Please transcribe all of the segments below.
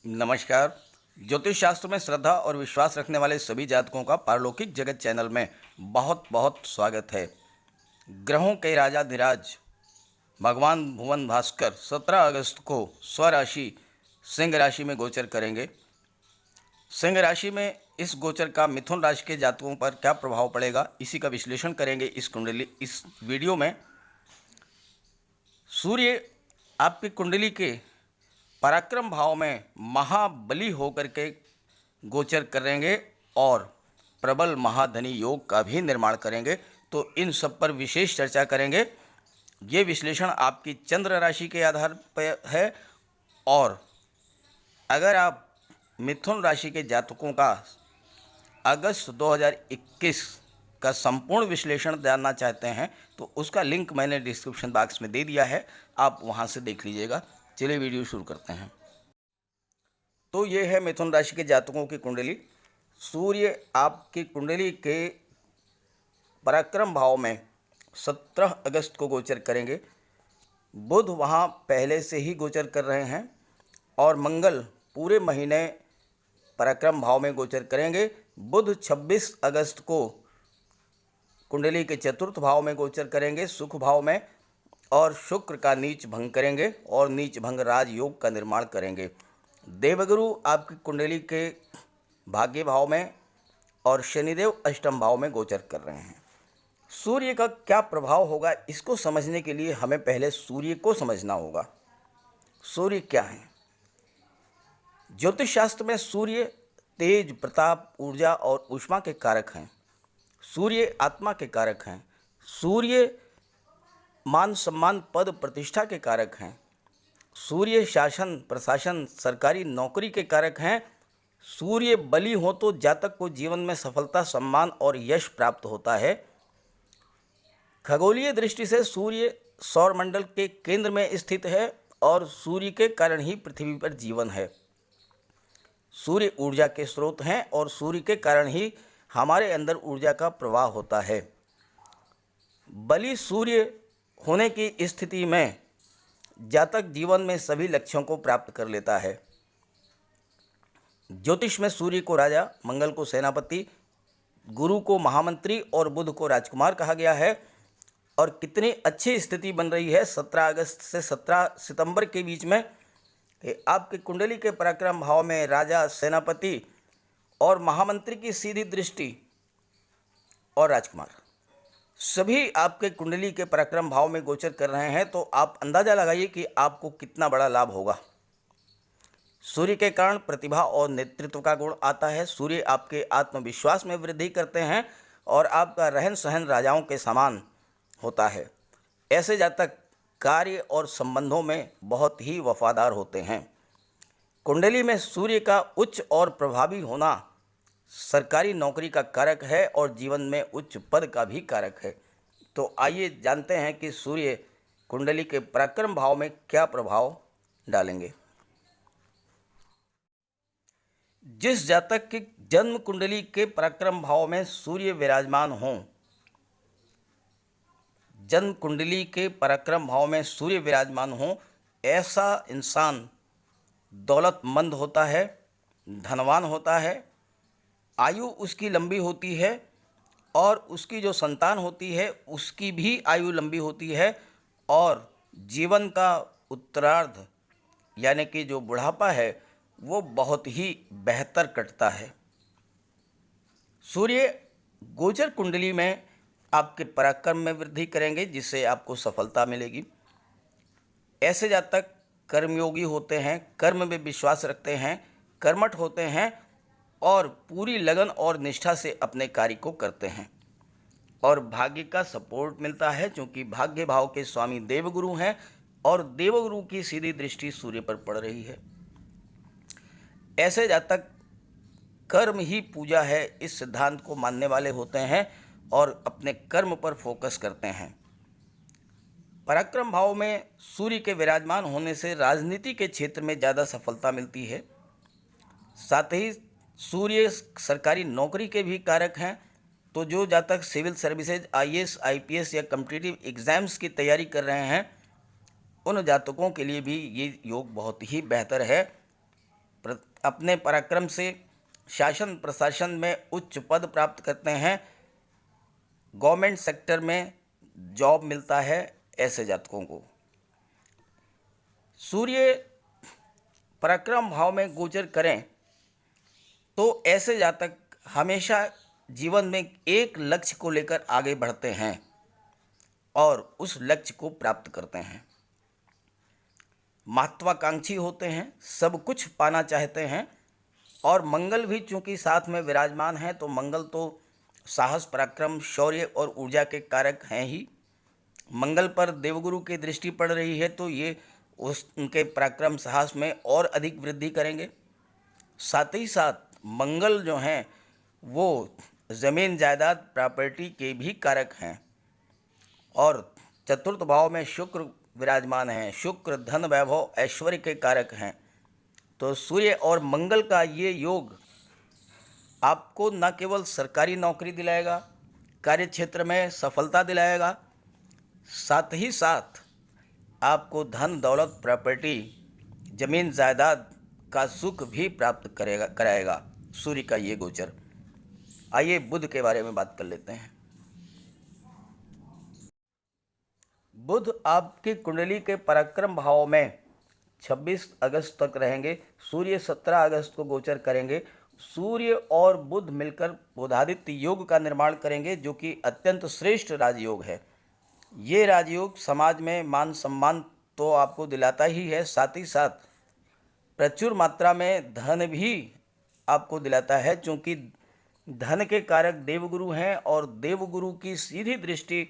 नमस्कार। ज्योतिष शास्त्र में श्रद्धा और विश्वास रखने वाले सभी जातकों का पारलौकिक जगत चैनल में बहुत बहुत स्वागत है। ग्रहों के राजाधिराज भगवान भुवन भास्कर 17 अगस्त को स्वराशि सिंह राशि में गोचर करेंगे। सिंह राशि में इस गोचर का मिथुन राशि के जातकों पर क्या प्रभाव पड़ेगा, इसी का विश्लेषण करेंगे इस वीडियो में। सूर्य आपकी कुंडली के पराक्रम भाव में महाबली होकर के गोचर करेंगे और प्रबल महाधनी योग का भी निर्माण करेंगे। तो इन सब पर विशेष चर्चा करेंगे। ये विश्लेषण आपकी चंद्र राशि के आधार पर है और अगर आप मिथुन राशि के जातकों का अगस्त 2021 का संपूर्ण विश्लेषण जानना चाहते हैं तो उसका लिंक मैंने डिस्क्रिप्शन बॉक्स में दे दिया है, आप वहां से देख लीजिएगा। चलिए वीडियो शुरू करते हैं। तो ये है मिथुन राशि के जातकों की कुंडली। सूर्य आपकी कुंडली के पराक्रम भाव में 17 अगस्त को गोचर करेंगे। बुध वहाँ पहले से ही गोचर कर रहे हैं और मंगल पूरे महीने पराक्रम भाव में गोचर करेंगे। बुध 26 अगस्त को कुंडली के चतुर्थ भाव में गोचर करेंगे, सुख भाव में, और शुक्र का नीच भंग करेंगे और नीच भंग राज योग का निर्माण करेंगे। देवगुरु आपकी कुंडली के भाग्य भाव में और शनिदेव अष्टम भाव में गोचर कर रहे हैं। सूर्य का क्या प्रभाव होगा, इसको समझने के लिए हमें पहले सूर्य को समझना होगा। सूर्य क्या है? ज्योतिष शास्त्र में सूर्य तेज, प्रताप, ऊर्जा और ऊष्मा के कारक हैं। सूर्य आत्मा के कारक हैं। सूर्य मान सम्मान, पद, प्रतिष्ठा के कारक हैं। सूर्य शासन, प्रशासन, सरकारी नौकरी के कारक हैं। सूर्य बली हो तो जातक को जीवन में सफलता, सम्मान और यश प्राप्त होता है। खगोलीय दृष्टि से सूर्य सौरमंडल के केंद्र में स्थित है और सूर्य के कारण ही पृथ्वी पर जीवन है। सूर्य ऊर्जा के स्रोत हैं और सूर्य के कारण ही हमारे अंदर ऊर्जा का प्रवाह होता है। बली सूर्य होने की स्थिति में जातक जीवन में सभी लक्ष्यों को प्राप्त कर लेता है। ज्योतिष में सूर्य को राजा, मंगल को सेनापति, गुरु को महामंत्री और बुध को राजकुमार कहा गया है। और कितनी अच्छी स्थिति बन रही है 17 अगस्त से 17 सितंबर के बीच में कि आपकी कुंडली के पराक्रम भाव में राजा, सेनापति और महामंत्री की सीधी दृष्टि और राजकुमार सभी आपके कुंडली के पराक्रम भाव में गोचर कर रहे हैं। तो आप अंदाजा लगाइए कि आपको कितना बड़ा लाभ होगा। सूर्य के कारण प्रतिभा और नेतृत्व का गुण आता है। सूर्य आपके आत्मविश्वास में वृद्धि करते हैं और आपका रहन सहन राजाओं के समान होता है। ऐसे जातक कार्य और संबंधों में बहुत ही वफादार होते हैं। कुंडली में सूर्य का उच्च और प्रभावी होना सरकारी नौकरी का कारक है और जीवन में उच्च पद का भी कारक है। तो आइए जानते हैं कि सूर्य कुंडली के पराक्रम भाव में क्या प्रभाव डालेंगे। जिस जातक की जन्म कुंडली के पराक्रम भाव में सूर्य विराजमान हो, जन्म कुंडली के पराक्रम भाव में सूर्य विराजमान हो, ऐसा इंसान दौलतमंद होता है, धनवान होता है, आयु उसकी लंबी होती है और उसकी जो संतान होती है उसकी भी आयु लंबी होती है और जीवन का उत्तरार्ध यानी कि जो बुढ़ापा है वो बहुत ही बेहतर कटता है। सूर्य गोचर कुंडली में आपके पराक्रम में वृद्धि करेंगे जिससे आपको सफलता मिलेगी। ऐसे जातक कर्मयोगी होते हैं, कर्म में विश्वास रखते हैं, कर्मठ होते हैं और पूरी लगन और निष्ठा से अपने कार्य को करते हैं और भाग्य का सपोर्ट मिलता है क्योंकि भाग्य भाव के स्वामी देवगुरु हैं और देवगुरु की सीधी दृष्टि सूर्य पर पड़ रही है। ऐसे जातक कर्म ही पूजा है इस सिद्धांत को मानने वाले होते हैं और अपने कर्म पर फोकस करते हैं। पराक्रम भाव में सूर्य के विराजमान होने से राजनीति के क्षेत्र में ज़्यादा सफलता मिलती है। साथ ही सूर्य सरकारी नौकरी के भी कारक हैं। तो जो जातक सिविल सर्विसेज, आईएएस, आईपीएस या कॉम्पिटिटिव एग्ज़ाम्स की तैयारी कर रहे हैं उन जातकों के लिए भी ये योग बहुत ही बेहतर है। अपने पराक्रम से शासन प्रशासन में उच्च पद प्राप्त करते हैं, गवर्नमेंट सेक्टर में जॉब मिलता है ऐसे जातकों को। सूर्य पराक्रम भाव में गोचर करें तो ऐसे जातक हमेशा जीवन में एक लक्ष्य को लेकर आगे बढ़ते हैं और उस लक्ष्य को प्राप्त करते हैं। महत्वाकांक्षी होते हैं, सब कुछ पाना चाहते हैं। और मंगल भी चूंकि साथ में विराजमान है तो मंगल तो साहस, पराक्रम, शौर्य और ऊर्जा के कारक हैं ही। मंगल पर देवगुरु की दृष्टि पड़ रही है तो ये उनके पराक्रम साहस में और अधिक वृद्धि करेंगे। साथ ही साथ मंगल जो हैं वो ज़मीन जायदाद प्रॉपर्टी के भी कारक हैं। और चतुर्थ भाव में शुक्र विराजमान हैं। शुक्र धन, वैभव, ऐश्वर्य के कारक हैं। तो सूर्य और मंगल का ये योग आपको न केवल सरकारी नौकरी दिलाएगा, कार्य क्षेत्र में सफलता दिलाएगा, साथ ही साथ आपको धन, दौलत, प्रॉपर्टी, जमीन जायदाद का सुख भी प्राप्त कराएगा सूर्य का ये गोचर। आइए बुध के बारे में बात कर लेते हैं। बुध आपकी कुंडली के पराक्रम भाव में 26 अगस्त तक रहेंगे। सूर्य 17 अगस्त को गोचर करेंगे। सूर्य और बुध मिलकर बुधादित्य योग का निर्माण करेंगे जो कि अत्यंत श्रेष्ठ राजयोग है। ये राजयोग समाज में मान सम्मान तो आपको दिलाता ही है, साथ ही साथ प्रचुर मात्रा में धन भी आपको दिलाता है, क्योंकि धन के कारक देवगुरु हैं और देवगुरु की सीधी दृष्टि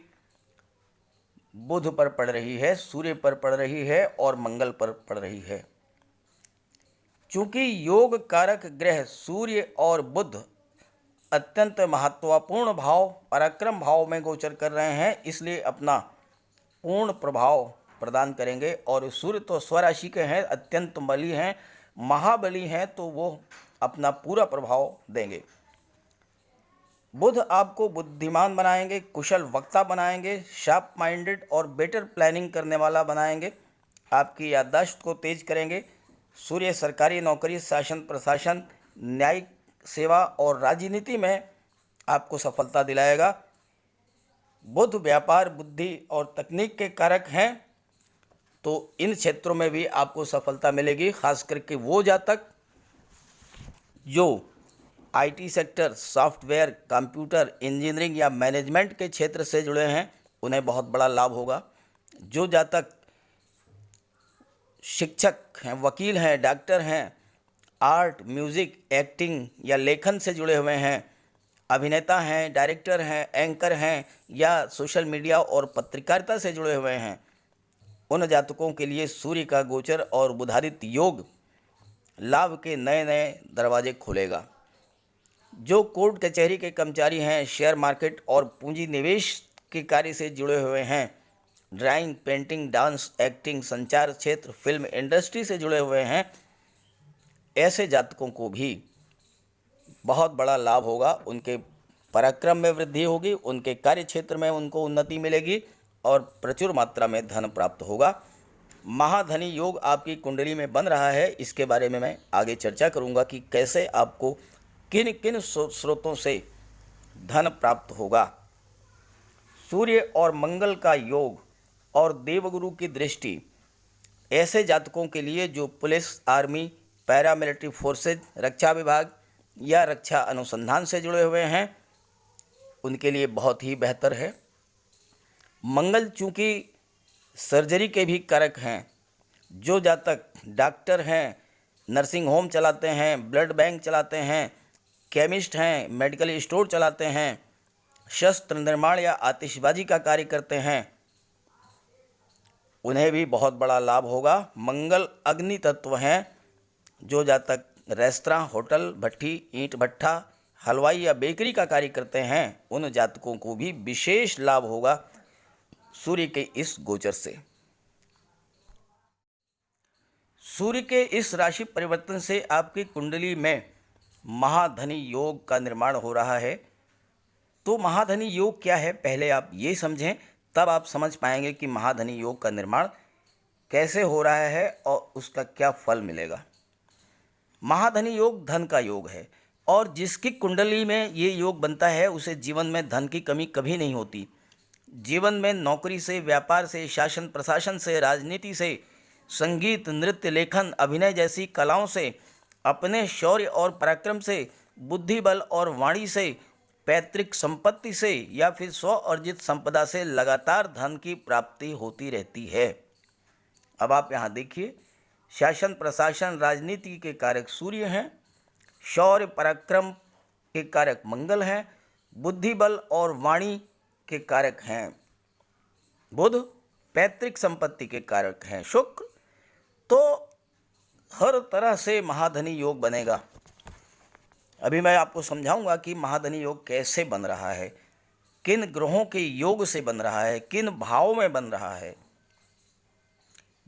बुध पर पड़ रही है, सूर्य पर पड़ रही है और मंगल पर पड़ रही है। चूंकि योग कारक ग्रह सूर्य और बुध अत्यंत महत्वपूर्ण भाव पराक्रम भाव में गोचर कर रहे हैं, इसलिए अपना पूर्ण प्रभाव प्रदान करेंगे। और सूर्य तो स्वराशि के हैं, अत्यंत बली हैं, महाबली हैं, तो वो अपना पूरा प्रभाव देंगे। बुध आपको बुद्धिमान बनाएंगे, कुशल वक्ता बनाएंगे, शार्प माइंडेड और बेटर प्लानिंग करने वाला बनाएंगे, आपकी याददाश्त को तेज करेंगे। सूर्य सरकारी नौकरी, शासन प्रशासन, न्यायिक सेवा और राजनीति में आपको सफलता दिलाएगा। बुध व्यापार, बुद्धि और तकनीक के कारक हैं, तो इन क्षेत्रों में भी आपको सफलता मिलेगी। खास करके वो जातक जो IT sector, software, computer, engineering या मैनेजमेंट के क्षेत्र से जुड़े हैं उन्हें बहुत बड़ा लाभ होगा। जो जातक शिक्षक हैं, वकील हैं, डॉक्टर हैं, आर्ट, म्यूज़िक, एक्टिंग या लेखन से जुड़े हुए हैं, अभिनेता हैं, डायरेक्टर हैं, एंकर हैं या सोशल मीडिया और पत्रकारिता से जुड़े हुए हैं, उन जातकों के लिए सूर्य का गोचर और बुधादित्य योग लाभ के नए नए दरवाजे खोलेगा। जो कोर्ट कचहरी के कर्मचारी हैं, शेयर मार्केट और पूंजी निवेश के कार्य से जुड़े हुए हैं, ड्राइंग, पेंटिंग, डांस, एक्टिंग, संचार क्षेत्र, फिल्म इंडस्ट्री से जुड़े हुए हैं, ऐसे जातकों को भी बहुत बड़ा लाभ होगा। उनके पराक्रम में वृद्धि होगी, उनके कार्य क्षेत्र में उनको उन्नति मिलेगी और प्रचुर मात्रा में धन प्राप्त होगा। महाधनी योग आपकी कुंडली में बन रहा है, इसके बारे में मैं आगे चर्चा करूंगा कि कैसे आपको किन किन स्रोतों से धन प्राप्त होगा। सूर्य और मंगल का योग और देवगुरु की दृष्टि ऐसे जातकों के लिए जो पुलिस, आर्मी, पैरामिलिट्री फोर्सेज, रक्षा विभाग या रक्षा अनुसंधान से जुड़े हुए हैं, उनके लिए बहुत ही बेहतर है। मंगल चूँकि सर्जरी के भी कारक हैं, जो जातक डॉक्टर हैं, नर्सिंग होम चलाते हैं, ब्लड बैंक चलाते हैं, केमिस्ट हैं, मेडिकल स्टोर चलाते हैं, शस्त्र निर्माण या आतिशबाजी का कार्य करते हैं, उन्हें भी बहुत बड़ा लाभ होगा। मंगल अग्नि तत्व हैं। जो जातक रेस्तरां, होटल, भट्ठी, ईंट भट्ठा, हलवाई या बेकरी का कार्य करते हैं, उन जातकों को भी विशेष लाभ होगा सूर्य के इस गोचर से। सूर्य के इस राशि परिवर्तन से आपकी कुंडली में महाधनी योग का निर्माण हो रहा है। तो महाधनी योग क्या है, पहले आप ये समझें, तब आप समझ पाएंगे कि महाधनी योग का निर्माण कैसे हो रहा है और उसका क्या फल मिलेगा। महाधनी योग धन का योग है और जिसकी कुंडली में ये योग बनता है उसे जीवन में धन की कमी कभी नहीं होती। जीवन में नौकरी से, व्यापार से, शासन प्रशासन से, राजनीति से, संगीत, नृत्य, लेखन, अभिनय जैसी कलाओं से, अपने शौर्य और पराक्रम से, बुद्धि बल और वाणी से, पैतृक संपत्ति से या फिर स्व अर्जित संपदा से लगातार धन की प्राप्ति होती रहती है। अब आप यहाँ देखिए, शासन प्रशासन राजनीति के कारक सूर्य हैं, शौर्य पराक्रम के कारक मंगल हैं, बुद्धि बल और वाणी के कारक हैं बुध, पैतृक संपत्ति के कारक हैं शुक्र। तो हर तरह से महाधनी योग बनेगा। अभी मैं आपको समझाऊंगा कि महाधनी योग कैसे बन रहा है, किन ग्रहों के योग से बन रहा है, किन भाव में बन रहा है।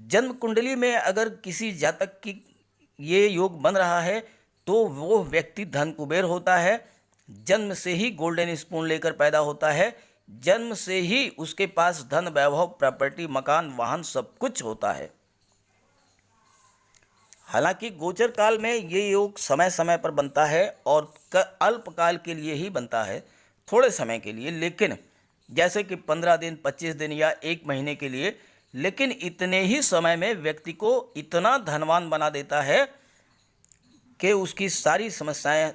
जन्म कुंडली में अगर किसी जातक की ये योग बन रहा है तो वो व्यक्ति धन कुबेर होता है, जन्म से ही गोल्डन स्पून लेकर पैदा होता है, जन्म से ही उसके पास धन, वैभव, प्रॉपर्टी, मकान, वाहन सब कुछ होता है। हालांकि गोचर काल में ये योग समय समय पर बनता है और अल्पकाल के लिए ही बनता है, थोड़े समय के लिए, लेकिन जैसे कि 15 दिन, 25 दिन या 1 महीने के लिए, लेकिन इतने ही समय में व्यक्ति को इतना धनवान बना देता है कि उसकी सारी समस्याएं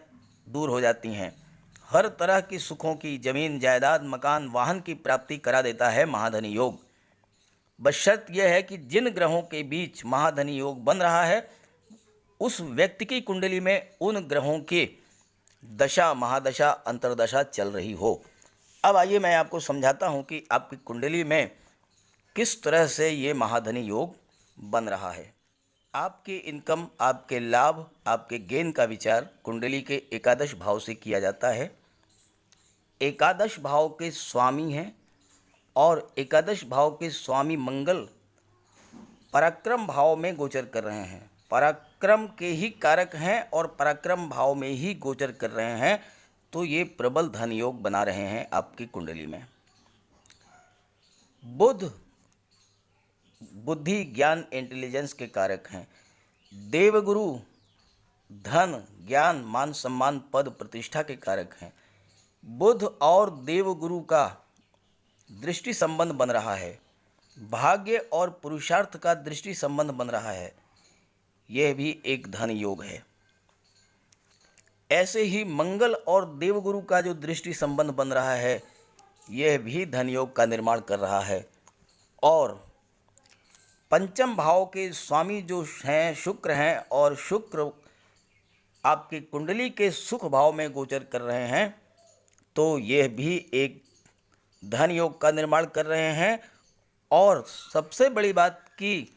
दूर हो जाती हैं। हर तरह की सुखों की, जमीन जायदाद, मकान, वाहन की प्राप्ति करा देता है महाधनी योग। बशर्त यह है कि जिन ग्रहों के बीच महाधनी योग बन रहा है उस व्यक्ति की कुंडली में उन ग्रहों की दशा, महादशा, अंतर्दशा चल रही हो। अब आइए मैं आपको समझाता हूं कि आपकी कुंडली में किस तरह से ये महाधनी योग बन रहा है। आपकी इनकम, आपके लाभ, आपके गेन का विचार कुंडली के एकादश भाव से किया जाता है। एकादश भाव के स्वामी हैं और एकादश भाव के स्वामी मंगल पराक्रम भाव में गोचर कर रहे हैं, पराक्रम के ही कारक हैं और पराक्रम भाव में ही गोचर कर रहे हैं। तो ये प्रबल धन योग बना रहे हैं आपकी कुंडली में। बुध बुद्धि, ज्ञान, इंटेलिजेंस के कारक हैं। देवगुरु धन, ज्ञान, मान सम्मान, पद, प्रतिष्ठा के कारक हैं। बुध और देवगुरु का दृष्टि संबंध बन रहा है, भाग्य और पुरुषार्थ का दृष्टि संबंध बन रहा है। यह भी एक धन योग है। ऐसे ही मंगल और देवगुरु का जो दृष्टि संबंध बन रहा है यह भी धन योग का निर्माण कर रहा है। और पंचम भाव के स्वामी जो हैं शुक्र हैं और शुक्र आपकी कुंडली के सुख भाव में गोचर कर रहे हैं, तो यह भी एक धन योग का निर्माण कर रहे हैं। और सबसे बड़ी बात कि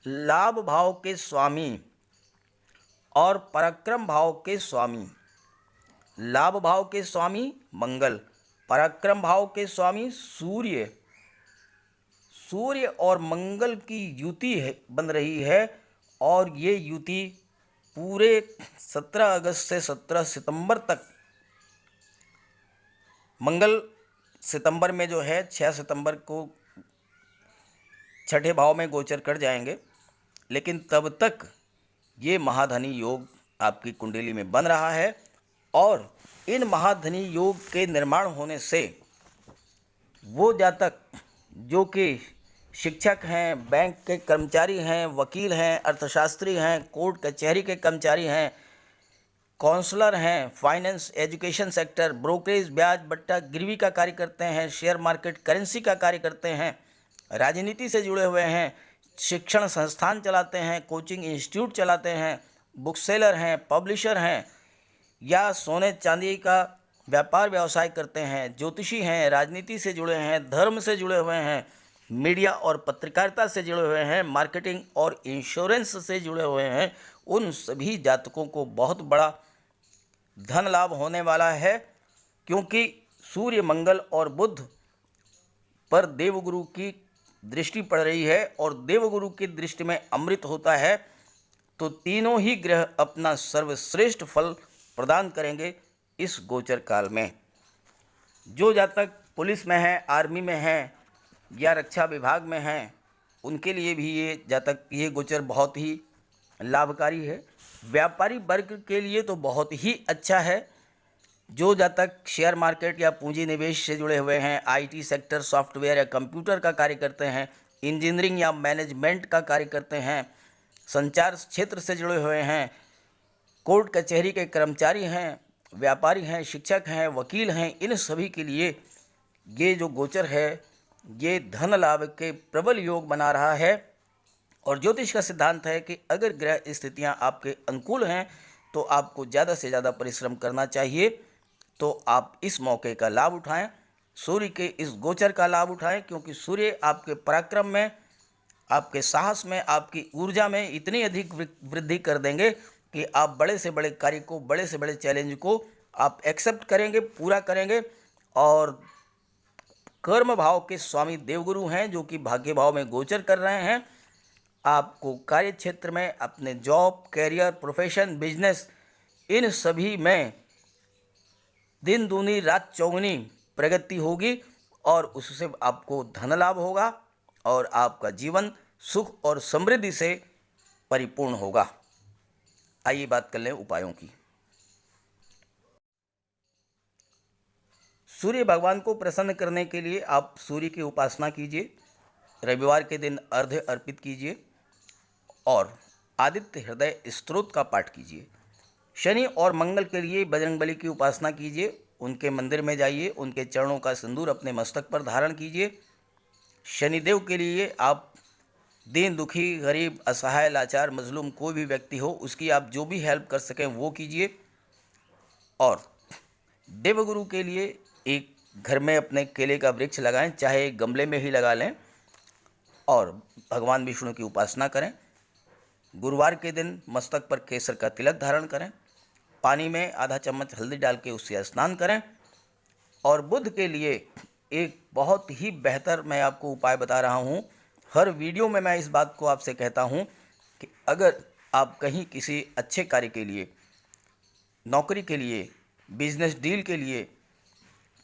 लाभ भाव के स्वामी और पराक्रम भाव के स्वामी, लाभ भाव के स्वामी मंगल, पराक्रम भाव के स्वामी सूर्य, सूर्य और मंगल की युति बन रही है। और ये युति पूरे 17 अगस्त से 17 सितंबर तक, मंगल सितंबर में जो है 6 सितंबर को छठे भाव में गोचर कर जाएंगे, लेकिन तब तक ये महाधनी योग आपकी कुंडली में बन रहा है। और इन महाधनी योग के निर्माण होने से वो जातक जो कि शिक्षक हैं, बैंक के कर्मचारी हैं, वकील हैं, अर्थशास्त्री हैं, कोर्ट कचहरी के कर्मचारी हैं, काउंसलर हैं, फाइनेंस, एजुकेशन सेक्टर, ब्रोकरेज, ब्याज बट्टा गिरवी का कार्य करते हैं, शेयर मार्केट, करेंसी का कार्य करते हैं, राजनीति से जुड़े हुए हैं, शिक्षण संस्थान चलाते हैं, कोचिंग इंस्टीट्यूट चलाते हैं, बुक सेलर हैं, पब्लिशर हैं, या सोने चांदी का व्यापार व्यवसाय करते हैं, ज्योतिषी हैं, राजनीति से जुड़े हैं, धर्म से जुड़े हुए हैं, मीडिया और पत्रकारिता से जुड़े हुए हैं, मार्केटिंग और इंश्योरेंस से जुड़े हुए हैं, उन सभी जातकों को बहुत बड़ा धन लाभ होने वाला है। क्योंकि सूर्य, मंगल और बुध पर देवगुरु की दृष्टि पड़ रही है और देवगुरु की दृष्टि में अमृत होता है। तो तीनों ही ग्रह अपना सर्वश्रेष्ठ फल प्रदान करेंगे इस गोचर काल में। जो जातक पुलिस में हैं, आर्मी में हैं या रक्षा विभाग में हैं, उनके लिए भी ये जातक, ये गोचर बहुत ही लाभकारी है। व्यापारी वर्ग के लिए तो बहुत ही अच्छा है। जो जातक शेयर मार्केट या पूंजी निवेश से जुड़े हुए हैं, आईटी सेक्टर, सॉफ्टवेयर या कंप्यूटर का कार्य करते हैं, इंजीनियरिंग या मैनेजमेंट का कार्य करते हैं, संचार क्षेत्र से जुड़े हुए हैं, कोर्ट कचहरी के कर्मचारी हैं, व्यापारी हैं, शिक्षक हैं, वकील हैं, इन सभी के लिए ये जो गोचर है ये धन लाभ के प्रबल योग बना रहा है। और ज्योतिष का सिद्धांत है कि अगर ग्रह स्थितियां आपके अनुकूल हैं तो आपको ज़्यादा से ज़्यादा परिश्रम करना चाहिए। तो आप इस मौके का लाभ उठाएं, सूर्य के इस गोचर का लाभ उठाएं, क्योंकि सूर्य आपके पराक्रम में, आपके साहस में, आपकी ऊर्जा में इतनी अधिक वृद्धि कर देंगे कि आप बड़े से बड़े कार्य को, बड़े से बड़े चैलेंज को आप एक्सेप्ट करेंगे, पूरा करेंगे। और कर्म भाव के स्वामी देवगुरु हैं जो कि भाग्य भाव में गोचर कर रहे हैं। आपको कार्य क्षेत्र में, अपने जॉब, कैरियर, प्रोफेशन, बिजनेस, इन सभी में दिन दूनी रात चौगुनी प्रगति होगी और उससे आपको धन लाभ होगा और आपका जीवन सुख और समृद्धि से परिपूर्ण होगा। आइए बात कर लें उपायों की। सूर्य भगवान को प्रसन्न करने के लिए आप सूर्य की उपासना कीजिए, रविवार के दिन अर्घ्य अर्पित कीजिए और आदित्य हृदय स्तोत्र का पाठ कीजिए। शनि और मंगल के लिए बजरंगबली की उपासना कीजिए, उनके मंदिर में जाइए, उनके चरणों का सिंदूर अपने मस्तक पर धारण कीजिए। शनिदेव के लिए आप दीन दुखी, गरीब, असहाय, लाचार, मजलूम कोई भी व्यक्ति हो उसकी आप जो भी हेल्प कर सकें वो कीजिए। और देवगुरु के लिए एक घर में अपने केले का वृक्ष लगाएं, चाहे एक गमले में ही लगा लें, और भगवान विष्णु की उपासना करें। गुरुवार के दिन मस्तक पर केसर का तिलक धारण करें, पानी में आधा चम्मच हल्दी डाल के उससे स्नान करें। और बुध के लिए एक बहुत ही बेहतर मैं आपको उपाय बता रहा हूँ। हर वीडियो में मैं इस बात को आपसे कहता हूँ कि अगर आप कहीं किसी अच्छे कार्य के लिए, नौकरी के लिए, बिजनेस डील के लिए,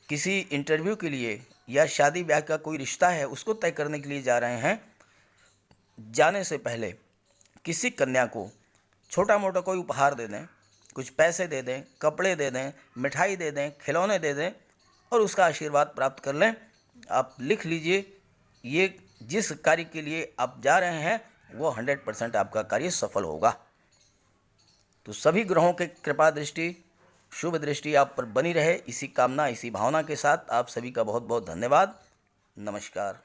किसी इंटरव्यू के लिए या शादी ब्याह का कोई रिश्ता है उसको तय करने के लिए जा रहे हैं, जाने से पहले किसी कन्या को छोटा मोटा कोई उपहार दे दें, कुछ पैसे दे दें, कपड़े दे दें, मिठाई दे दें, खिलौने दे दें और उसका आशीर्वाद प्राप्त कर लें। आप लिख लीजिए, ये जिस कार्य के लिए आप जा रहे हैं वो 100% आपका कार्य सफल होगा। तो सभी ग्रहों के कृपा दृष्टि, शुभ दृष्टि आप पर बनी रहे, इसी कामना, इसी भावना के साथ आप सभी का बहुत बहुत धन्यवाद। नमस्कार।